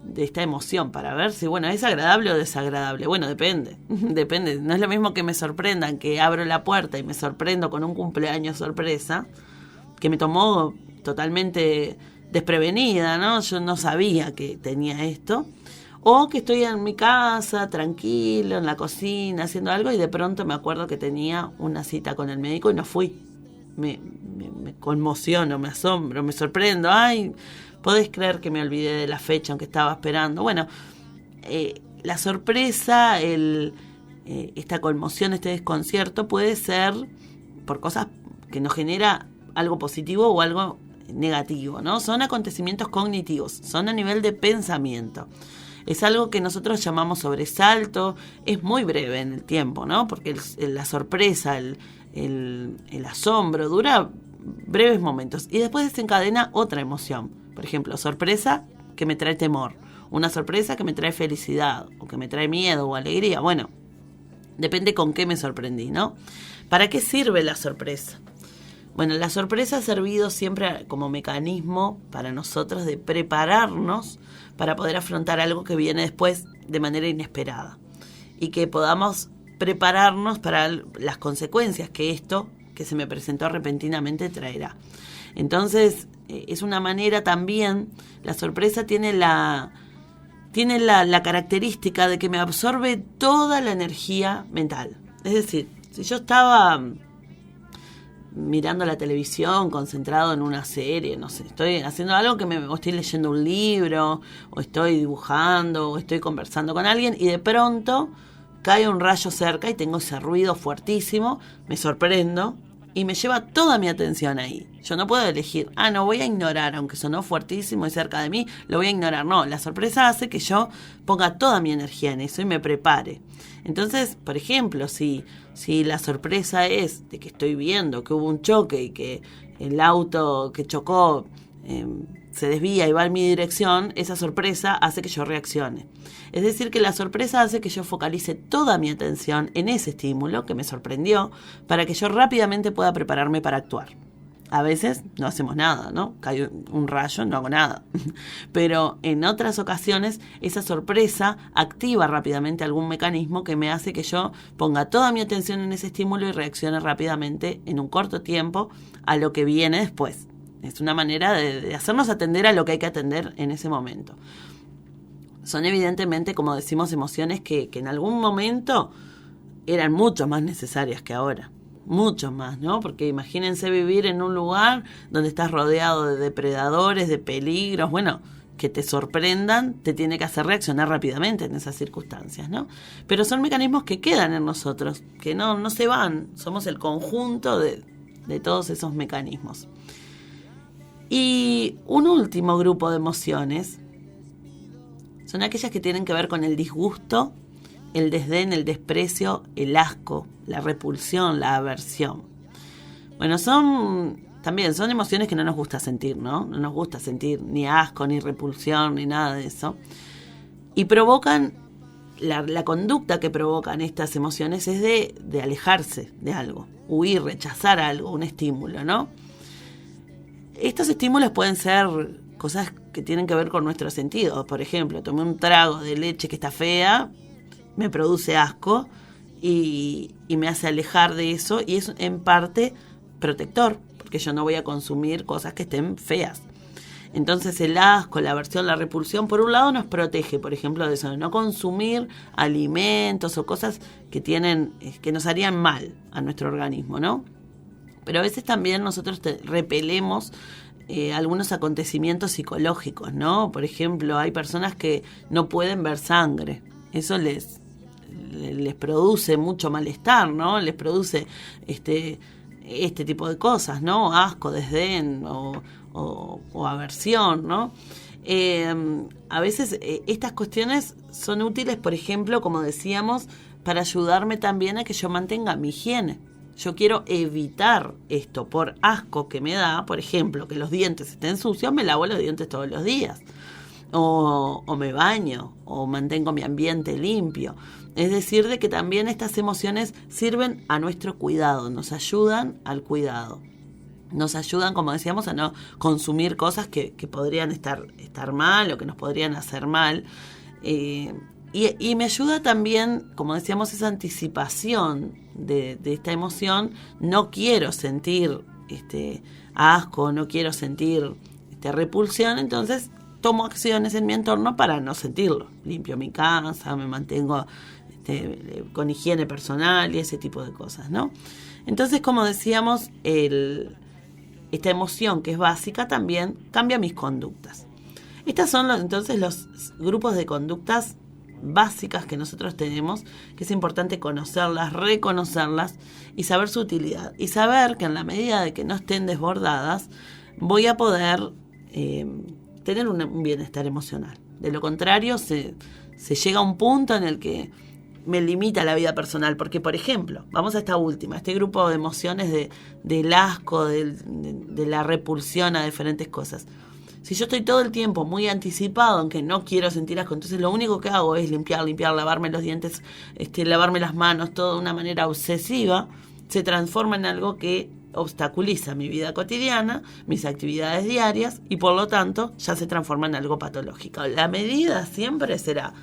Speaker 2: de esta emoción para ver si, bueno, es agradable o desagradable. Bueno, depende. No es lo mismo que me sorprendan, que abro la puerta y me sorprendo con un cumpleaños sorpresa, que me tomó totalmente desprevenida, ¿no? Yo no sabía que tenía esto. O que estoy en mi casa, tranquilo, en la cocina, haciendo algo y de pronto me acuerdo que tenía una cita con el médico y no fui. Me conmociono, me asombro, me sorprendo. Ay, ¿podés creer que me olvidé de la fecha aunque estaba esperando? Bueno, la sorpresa, esta conmoción, este desconcierto puede ser por cosas que nos genera algo positivo o algo negativo, ¿no? Son acontecimientos cognitivos, son a nivel de pensamiento. Es algo que nosotros llamamos sobresalto, es muy breve en el tiempo, ¿no? Porque la sorpresa, el asombro dura breves momentos y después desencadena otra emoción. Por ejemplo, sorpresa que me trae temor, una sorpresa que me trae felicidad o que me trae miedo o alegría. Bueno, depende con qué me sorprendí, ¿no? ¿Para qué sirve la sorpresa? Bueno, la sorpresa ha servido siempre como mecanismo para nosotros de prepararnos para poder afrontar algo que viene después de manera inesperada y que podamos prepararnos para las consecuencias que esto que se me presentó repentinamente traerá. Entonces, es una manera también, la sorpresa tiene la característica de que me absorbe toda la energía mental. Es decir, si yo estaba mirando la televisión, concentrado en una serie, no sé, estoy haciendo algo o estoy leyendo un libro, o estoy dibujando, o estoy conversando con alguien, y de pronto cae un rayo cerca y tengo ese ruido fuertísimo, me sorprendo, y me lleva toda mi atención ahí. Yo no puedo elegir, no voy a ignorar, aunque sonó fuertísimo y cerca de mí, lo voy a ignorar. No, la sorpresa hace que yo ponga toda mi energía en eso y me prepare. Entonces, por ejemplo, si la sorpresa es de que estoy viendo que hubo un choque y que el auto que chocó se desvía y va en mi dirección, esa sorpresa hace que yo reaccione. Es decir, que la sorpresa hace que yo focalice toda mi atención en ese estímulo que me sorprendió para que yo rápidamente pueda prepararme para actuar. A veces no hacemos nada, ¿no? Cae un rayo, no hago nada. Pero en otras ocasiones esa sorpresa activa rápidamente algún mecanismo que me hace que yo ponga toda mi atención en ese estímulo y reaccione rápidamente en un corto tiempo a lo que viene después. Es una manera de hacernos atender a lo que hay que atender en ese momento. Son evidentemente, como decimos, emociones que en algún momento eran mucho más necesarias que ahora. Mucho más, ¿no? Porque imagínense vivir en un lugar donde estás rodeado de depredadores, de peligros. Bueno, que te sorprendan te tiene que hacer reaccionar rápidamente en esas circunstancias, ¿no? Pero son mecanismos que quedan en nosotros, que no se van. Somos el conjunto de todos esos mecanismos. Y un último grupo de emociones son aquellas que tienen que ver con el disgusto, el desdén, el desprecio, el asco, la repulsión, la aversión. Bueno, son emociones que no nos gusta sentir, ¿no? No nos gusta sentir ni asco, ni repulsión, ni nada de eso. Y provocan, la conducta que provocan estas emociones es de alejarse de algo, huir, rechazar algo, un estímulo, ¿no? Estos estímulos pueden ser cosas que tienen que ver con nuestros sentidos. Por ejemplo, tomé un trago de leche que está fea, me produce asco y me hace alejar de eso, y es en parte protector, porque yo no voy a consumir cosas que estén feas. Entonces el asco, la aversión, la repulsión, por un lado nos protege, por ejemplo, de eso, de no consumir alimentos o cosas que nos harían mal a nuestro organismo, ¿no? Pero a veces también nosotros repelemos algunos acontecimientos psicológicos, ¿no? Por ejemplo, hay personas que no pueden ver sangre. Eso les produce mucho malestar, ¿no? Les produce este tipo de cosas, ¿no? Asco, desdén o aversión, ¿no? A veces estas cuestiones son útiles, por ejemplo, como decíamos, para ayudarme también a que yo mantenga mi higiene. Yo quiero evitar esto por asco que me da, por ejemplo, que los dientes estén sucios, me lavo los dientes todos los días. O me baño, o mantengo mi ambiente limpio. Es decir, de que también estas emociones sirven a nuestro cuidado, nos ayudan al cuidado. Nos ayudan, como decíamos, a no consumir cosas que podrían estar mal o que nos podrían hacer mal. Y me ayuda también, como decíamos, esa anticipación de esta emoción. No quiero sentir asco, no quiero sentir repulsión, entonces tomo acciones en mi entorno para no sentirlo. Limpio mi casa, me mantengo con higiene personal y ese tipo de cosas, ¿no? Entonces, como decíamos, esta emoción que es básica también cambia mis conductas. Estos son entonces los grupos de conductas básicas que nosotros tenemos, que es importante conocerlas, reconocerlas y saber su utilidad. Y saber que en la medida de que no estén desbordadas, voy a poder tener un bienestar emocional. De lo contrario, se llega a un punto en el que me limita la vida personal, porque, por ejemplo, vamos a esta última, este grupo de emociones del asco, de la repulsión a diferentes cosas. Si yo estoy todo el tiempo muy anticipado en que no quiero sentir asco, entonces lo único que hago es limpiar, lavarme los dientes, lavarme las manos, todo de una manera obsesiva, se transforma en algo que obstaculiza mi vida cotidiana, mis actividades diarias, y por lo tanto ya se transforma en algo patológico. La medida siempre será: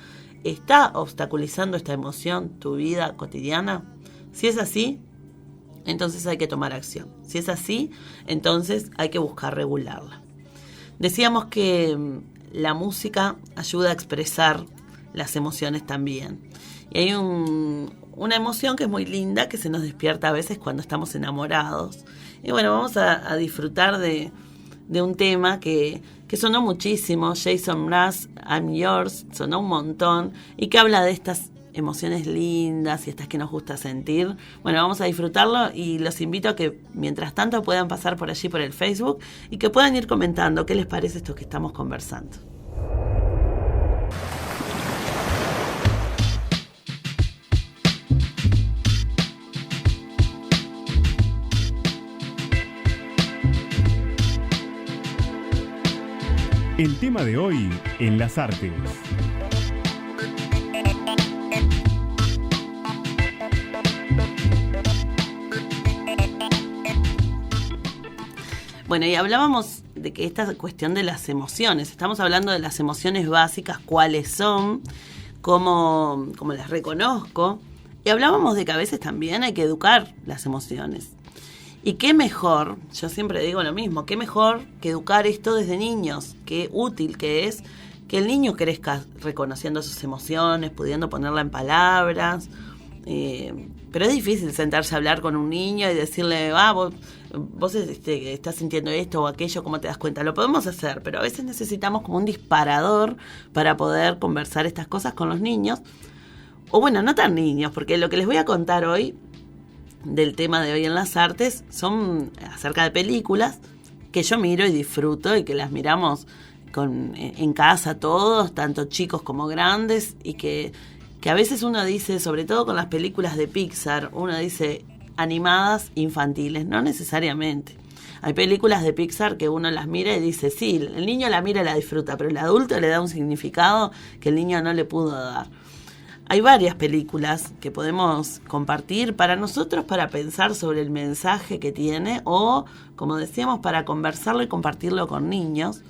Speaker 2: ¿está obstaculizando esta emoción tu vida cotidiana? Si es así, entonces hay que tomar acción. Si es así, entonces hay que buscar regularla. Decíamos que la música ayuda a expresar las emociones también. Y hay una emoción que es muy linda, que se nos despierta a veces cuando estamos enamorados. Y bueno, vamos a disfrutar de un tema que sonó muchísimo, Jason Mraz, I'm Yours, sonó un montón, y que habla de estas emociones lindas y estas que nos gusta sentir. Bueno, vamos a disfrutarlo y los invito a que mientras tanto puedan pasar por allí por el Facebook y que puedan ir comentando qué les parece esto que estamos conversando.
Speaker 1: El tema de hoy en las artes.
Speaker 2: Bueno, y hablábamos de que esta cuestión de las emociones, estamos hablando de las emociones básicas, cuáles son, cómo las reconozco, y hablábamos de que a veces también hay que educar las emociones. Y qué mejor, yo siempre digo lo mismo, qué mejor que educar esto desde niños, qué útil que es que el niño crezca reconociendo sus emociones, pudiendo ponerla en palabras. Pero es difícil sentarse a hablar con un niño y decirle, vos estás sintiendo esto o aquello, ¿cómo te das cuenta? Lo podemos hacer, pero a veces necesitamos como un disparador para poder conversar estas cosas con los niños. O bueno, no tan niños, porque lo que les voy a contar hoy del tema de hoy en las artes son acerca de películas que yo miro y disfruto y que las miramos en casa todos, tanto chicos como grandes, y que a veces uno dice, sobre todo con las películas de Pixar, uno dice animadas infantiles, no necesariamente. Hay películas de Pixar que uno las mira y dice, sí, el niño la mira y la disfruta, pero el adulto le da un significado que el niño no le pudo dar. Hay varias películas que podemos compartir para nosotros, para pensar sobre el mensaje que tiene, o, como decíamos, para conversarlo y compartirlo con niños.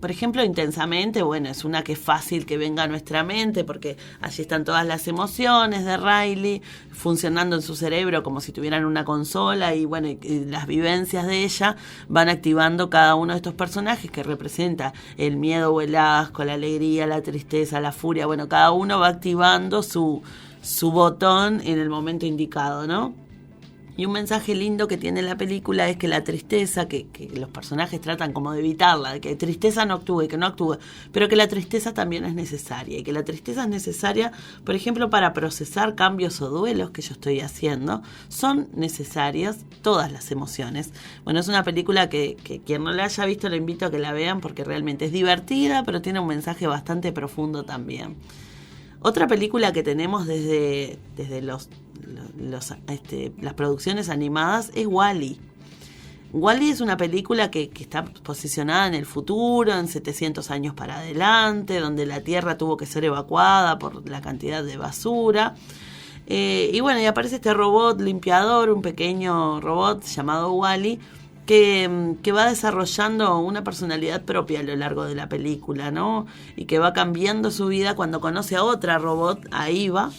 Speaker 2: Por ejemplo, Intensamente, bueno, es una que es fácil que venga a nuestra mente porque allí están todas las emociones de Riley funcionando en su cerebro como si tuvieran una consola, y bueno, y las vivencias de ella van activando cada uno de estos personajes que representa el miedo o el asco, la alegría, la tristeza, la furia. Bueno, cada uno va activando su botón en el momento indicado, ¿no? Y un mensaje lindo que tiene la película es que la tristeza, que los personajes tratan como de evitarla, de que tristeza no actúe, que no actúe, pero que la tristeza también es necesaria, y que la tristeza es necesaria, por ejemplo, para procesar cambios o duelos que yo estoy haciendo. Son necesarias todas las emociones. Bueno, es una película que quien no la haya visto le invito a que la vean porque realmente es divertida, pero tiene un mensaje bastante profundo también. Otra película que tenemos desde las producciones animadas es WALL-E. WALL-E es una película que está posicionada en el futuro, en 700 años para adelante, donde la Tierra tuvo que ser evacuada por la cantidad de basura. Y bueno, y aparece este robot limpiador, un pequeño robot llamado WALL-E, que va desarrollando una personalidad propia a lo largo de la película, ¿no? Y que va cambiando su vida cuando conoce a otra robot, a Eva,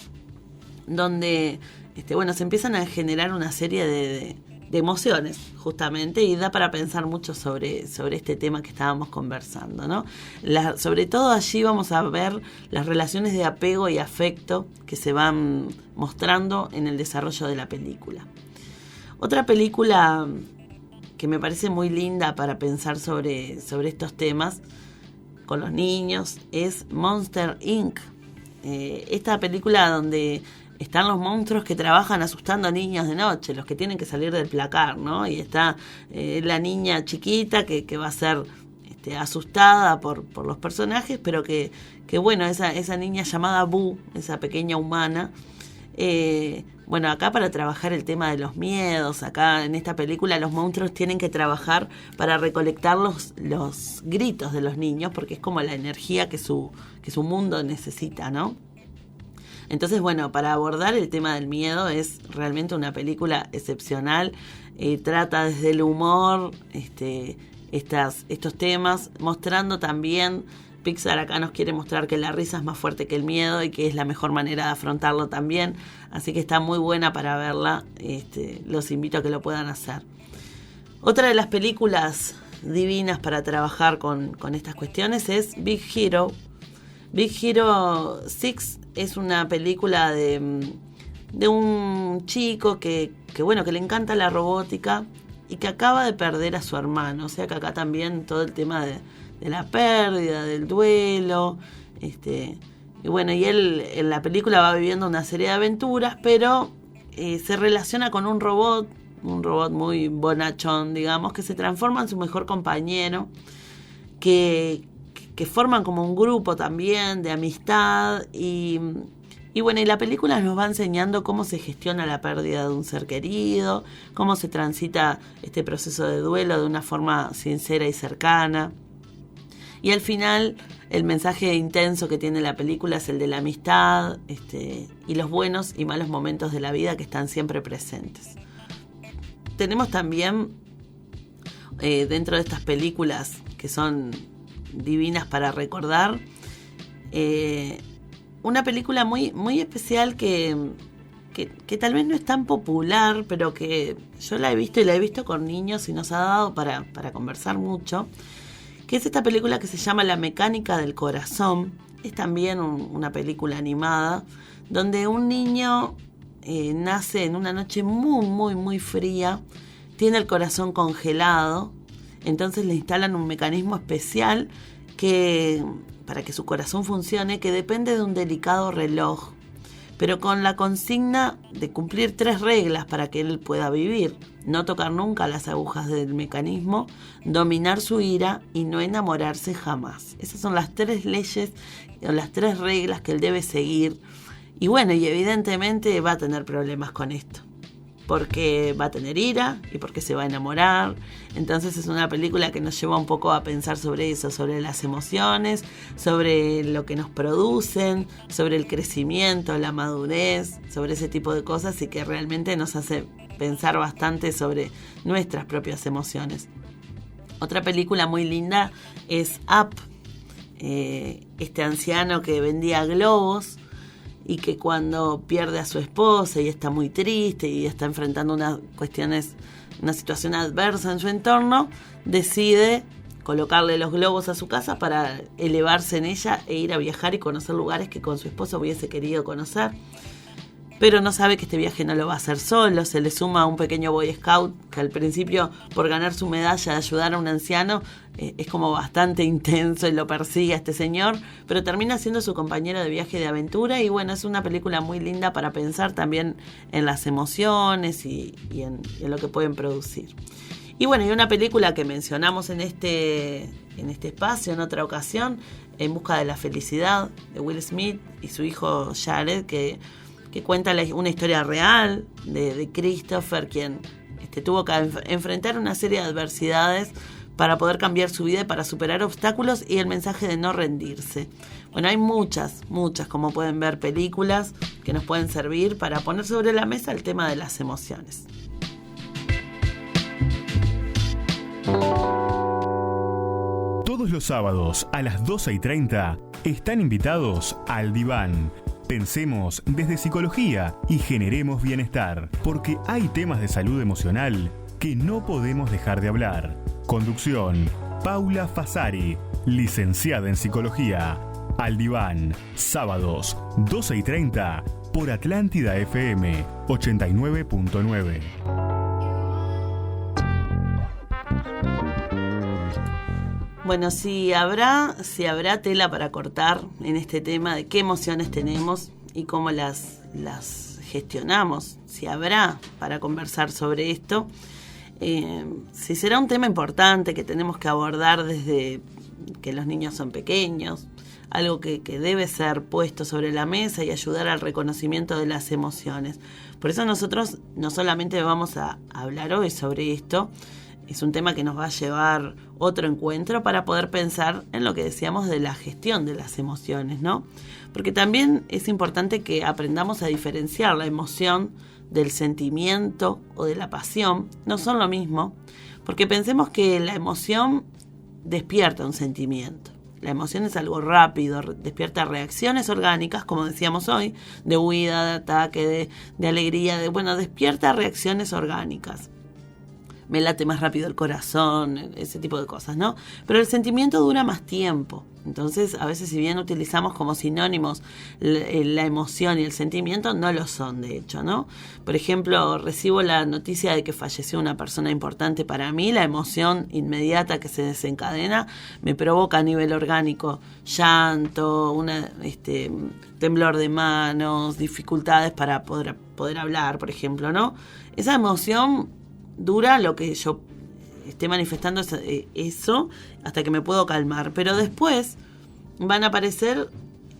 Speaker 2: donde se empiezan a generar una serie de emociones, justamente, y da para pensar mucho sobre este tema que estábamos conversando, ¿no? Sobre todo allí vamos a ver las relaciones de apego y afecto que se van mostrando en el desarrollo de la película. Otra película que me parece muy linda para pensar sobre estos temas con los niños es Monster Inc. Esta película donde están los monstruos que trabajan asustando a niños de noche, los que tienen que salir del placar, ¿no? Y está la niña chiquita que va a ser asustada por los personajes, pero que bueno, esa niña llamada Boo, esa pequeña humana, acá para trabajar el tema de los miedos, acá en esta película los monstruos tienen que trabajar para recolectar los gritos de los niños, porque es como la energía que su mundo necesita, ¿no? Entonces, bueno, para abordar el tema del miedo es realmente una película excepcional. Trata desde el humor estos temas, mostrando también, Pixar acá nos quiere mostrar que la risa es más fuerte que el miedo y que es la mejor manera de afrontarlo también. Así que está muy buena para verla. Los invito a que lo puedan hacer. Otra de las películas divinas para trabajar con estas cuestiones es Big Hero. Big Hero 6 es una película de un chico que le encanta la robótica y que acaba de perder a su hermano. O sea que acá también todo el tema de la pérdida, del duelo. Y él en la película va viviendo una serie de aventuras, pero se relaciona con un robot muy bonachón, digamos, que se transforma en su mejor compañero, que forman como un grupo también de amistad y la película nos va enseñando cómo se gestiona la pérdida de un ser querido, cómo se transita este proceso de duelo de una forma sincera y cercana. Y al final el mensaje intenso que tiene la película es el de la amistad y los buenos y malos momentos de la vida que están siempre presentes. Tenemos también dentro de estas películas que son divinas para recordar, una película muy, muy especial que tal vez no es tan popular, pero que yo la he visto y la he visto con niños y nos ha dado para conversar mucho, que es esta película que se llama La mecánica del corazón. Es también una película animada donde un niño nace en una noche muy, muy, muy fría, tiene el corazón congelado. Entonces le instalan un mecanismo especial para que su corazón funcione, que depende de un delicado reloj, pero con la consigna de cumplir 3 reglas para que él pueda vivir: no tocar nunca las agujas del mecanismo, dominar su ira y no enamorarse jamás. Esas son las 3 leyes o las 3 reglas que él debe seguir. Y evidentemente va a tener problemas con esto, porque va a tener ira y porque se va a enamorar. Entonces es una película que nos lleva un poco a pensar sobre eso, sobre las emociones, sobre lo que nos producen, sobre el crecimiento, la madurez, sobre ese tipo de cosas, y que realmente nos hace pensar bastante sobre nuestras propias emociones. Otra película muy linda es Up, este anciano que vendía globos y que cuando pierde a su esposa y está muy triste y está enfrentando una situación adversa en su entorno, decide colocarle los globos a su casa para elevarse en ella e ir a viajar y conocer lugares que con su esposa hubiese querido conocer. pero no sabe que este viaje no lo va a hacer solo. Se le suma un pequeño Boy Scout que al principio, por ganar su medalla de ayudar a un anciano, es como bastante intenso y lo persigue a este señor, pero termina siendo su compañero de viaje de aventura. Y bueno, es una película muy linda para pensar también en las emociones y en lo que pueden producir. Y bueno, y una película que mencionamos en este espacio en otra ocasión, En busca de la felicidad, de Will Smith y su hijo Jared, que cuenta una historia real de Christopher, quien tuvo que enfrentar una serie de adversidades para poder cambiar su vida y para superar obstáculos, y el mensaje de no rendirse. Bueno, hay muchas, como pueden ver, películas que nos pueden servir para poner sobre la mesa el tema de las emociones.
Speaker 1: Todos los sábados a las 12:30 están invitados al Diván. Pensemos desde psicología y generemos bienestar, porque hay temas de salud emocional que no podemos dejar de hablar. Conducción: Paula Fasari, licenciada en psicología. Al Diván, sábados 12:30 por Atlántida FM 89.9.
Speaker 2: Bueno, si habrá tela para cortar en este tema de qué emociones tenemos y cómo las gestionamos, si habrá para conversar sobre esto, si será un tema importante que tenemos que abordar desde que los niños son pequeños, algo que debe ser puesto sobre la mesa y ayudar al reconocimiento de las emociones. Por eso nosotros no solamente vamos a hablar hoy sobre esto, es un tema que nos va a llevar otro encuentro para poder pensar en lo que decíamos de la gestión de las emociones, ¿no? Porque también es importante que aprendamos a diferenciar la emoción del sentimiento o de la pasión. No son lo mismo, porque pensemos que la emoción despierta un sentimiento. La emoción es algo rápido, despierta reacciones orgánicas, como decíamos hoy, de huida, de ataque, de alegría, despierta reacciones orgánicas. Me late más rápido el corazón, ese tipo de cosas, ¿no? Pero el sentimiento dura más tiempo. Entonces, a veces, si bien utilizamos como sinónimos la emoción y el sentimiento, no lo son, de hecho, ¿no? Por ejemplo, recibo la noticia de que falleció una persona importante para mí. La emoción inmediata que se desencadena me provoca a nivel orgánico llanto, temblor de manos, dificultades para poder hablar, por ejemplo, ¿no? Esa emoción dura lo que yo esté manifestando eso hasta que me puedo calmar, pero después van a aparecer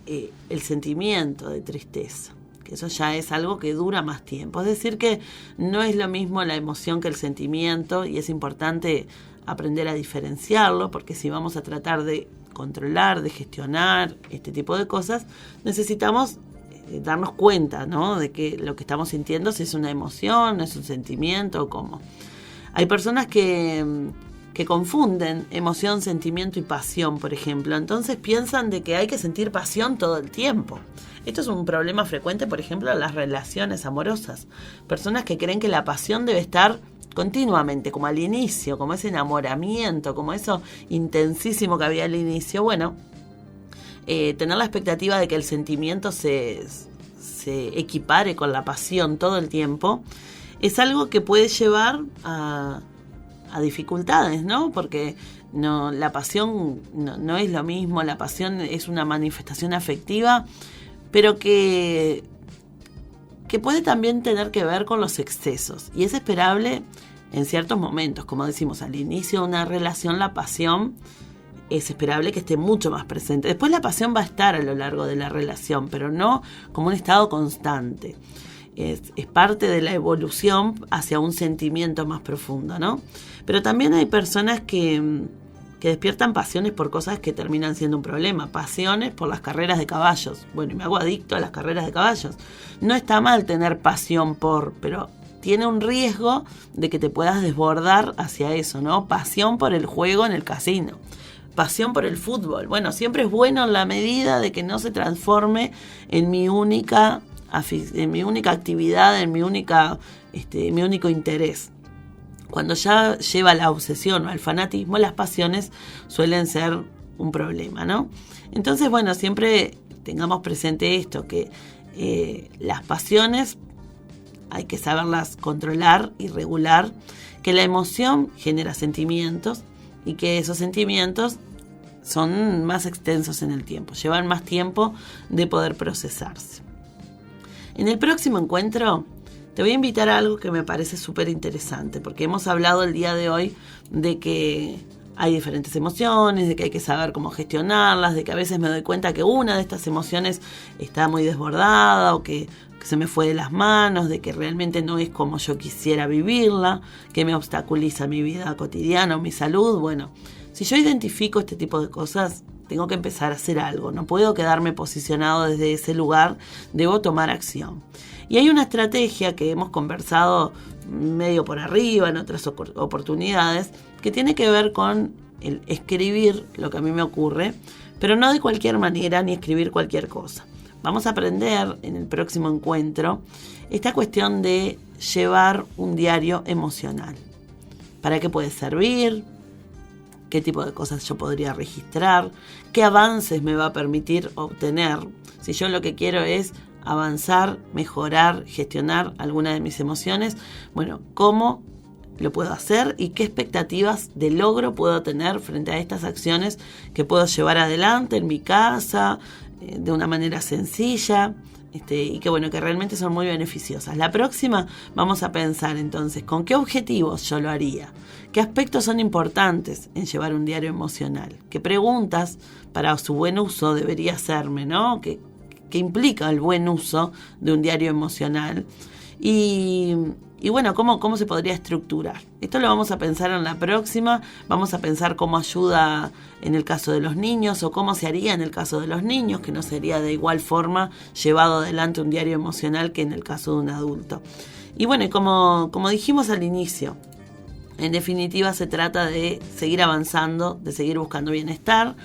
Speaker 2: el sentimiento de tristeza, que eso ya es algo que dura más tiempo. Es decir, que no es lo mismo la emoción que el sentimiento, y es importante aprender a diferenciarlo, porque si vamos a tratar de controlar, de gestionar este tipo de cosas, necesitamos darnos cuenta, ¿no?, de que lo que estamos sintiendo, si es una emoción, es un sentimiento o cómo. Hay personas que confunden emoción, sentimiento y pasión, por ejemplo. Entonces piensan de que hay que sentir pasión todo el tiempo. Esto es un problema frecuente, por ejemplo, en las relaciones amorosas. Personas que creen que la pasión debe estar continuamente, como al inicio, como ese enamoramiento, como eso intensísimo que había al inicio. Bueno, tener la expectativa de que el sentimiento se equipare con la pasión todo el tiempo es algo que puede llevar a dificultades, ¿no? Porque la pasión no es lo mismo. La pasión es una manifestación afectiva, pero que puede también tener que ver con los excesos, y es esperable en ciertos momentos. Como decimos, al inicio de una relación, la pasión es esperable que esté mucho más presente. Después la pasión va a estar a lo largo de la relación, pero no como un estado constante. Es parte de la evolución hacia un sentimiento más profundo, ¿no? Pero también hay personas que despiertan pasiones por cosas que terminan siendo un problema. Pasiones por las carreras de caballos. Bueno, me hago adicto a las carreras de caballos. No está mal tener pasión pero tiene un riesgo de que te puedas desbordar hacia eso, ¿no? Pasión por el juego en el casino. Pasión por el fútbol. Bueno, siempre es bueno en la medida de que no se transforme en mi única actividad, en mi único interés. Cuando ya lleva la obsesión o al fanatismo, las pasiones suelen ser un problema, ¿no? Entonces, bueno, siempre tengamos presente esto, que las pasiones hay que saberlas controlar y regular, que la emoción genera sentimientos y que esos sentimientos son más extensos en el tiempo, llevan más tiempo de poder procesarse. En el próximo encuentro te voy a invitar a algo que me parece súper interesante, porque hemos hablado el día de hoy de que hay diferentes emociones, de que hay que saber cómo gestionarlas, de que a veces me doy cuenta que una de estas emociones está muy desbordada o que se me fue de las manos, de que realmente no es como yo quisiera vivirla, que me obstaculiza mi vida cotidiana o mi salud. Bueno, si yo identifico este tipo de cosas, tengo que empezar a hacer algo. No puedo quedarme posicionado desde ese lugar, debo tomar acción. Y hay una estrategia que hemos conversado medio por arriba en otras oportunidades, que tiene que ver con el escribir lo que a mí me ocurre, pero no de cualquier manera ni escribir cualquier cosa. Vamos a aprender en el próximo encuentro esta cuestión de llevar un diario emocional. ¿Para qué puede servir? ¿Qué tipo de cosas yo podría registrar? ¿Qué avances me va a permitir obtener? Si yo lo que quiero es avanzar, mejorar, gestionar alguna de mis emociones, bueno, ¿cómo lo puedo hacer y qué expectativas de logro puedo tener frente a estas acciones que puedo llevar adelante en mi casa de una manera sencilla y que bueno, que realmente son muy beneficiosas? La próxima vamos a pensar entonces con qué objetivos yo lo haría, qué aspectos son importantes en llevar un diario emocional, qué preguntas para su buen uso debería hacerme, ¿no? ¿Qué implica el buen uso de un diario emocional? Y bueno, ¿cómo se podría estructurar? Esto lo vamos a pensar en la próxima. Vamos a pensar cómo ayuda en el caso de los niños o cómo se haría en el caso de los niños, que no sería de igual forma llevado adelante un diario emocional que en el caso de un adulto. Y bueno, y como dijimos al inicio, en definitiva se trata de seguir avanzando, de seguir buscando bienestar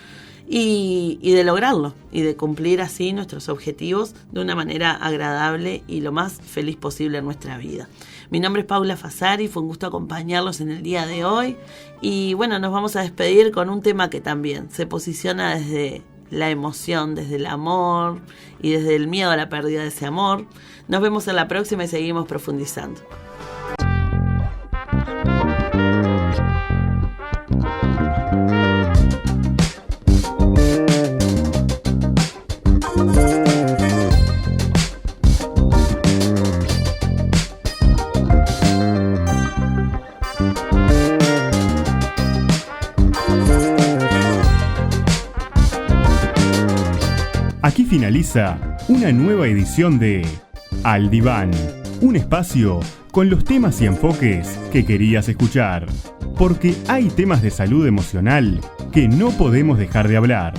Speaker 2: y de lograrlo y de cumplir así nuestros objetivos de una manera agradable y lo más feliz posible en nuestra vida. Mi nombre es Paula Fasari, fue un gusto acompañarlos en el día de hoy y bueno, nos vamos a despedir con un tema que también se posiciona desde la emoción, desde el amor y desde el miedo a la pérdida de ese amor. Nos vemos en la próxima y seguimos profundizando.
Speaker 1: Aquí finaliza una nueva edición de Al Diván, un espacio con los temas y enfoques que querías escuchar, porque hay temas de salud emocional que no podemos dejar de hablar.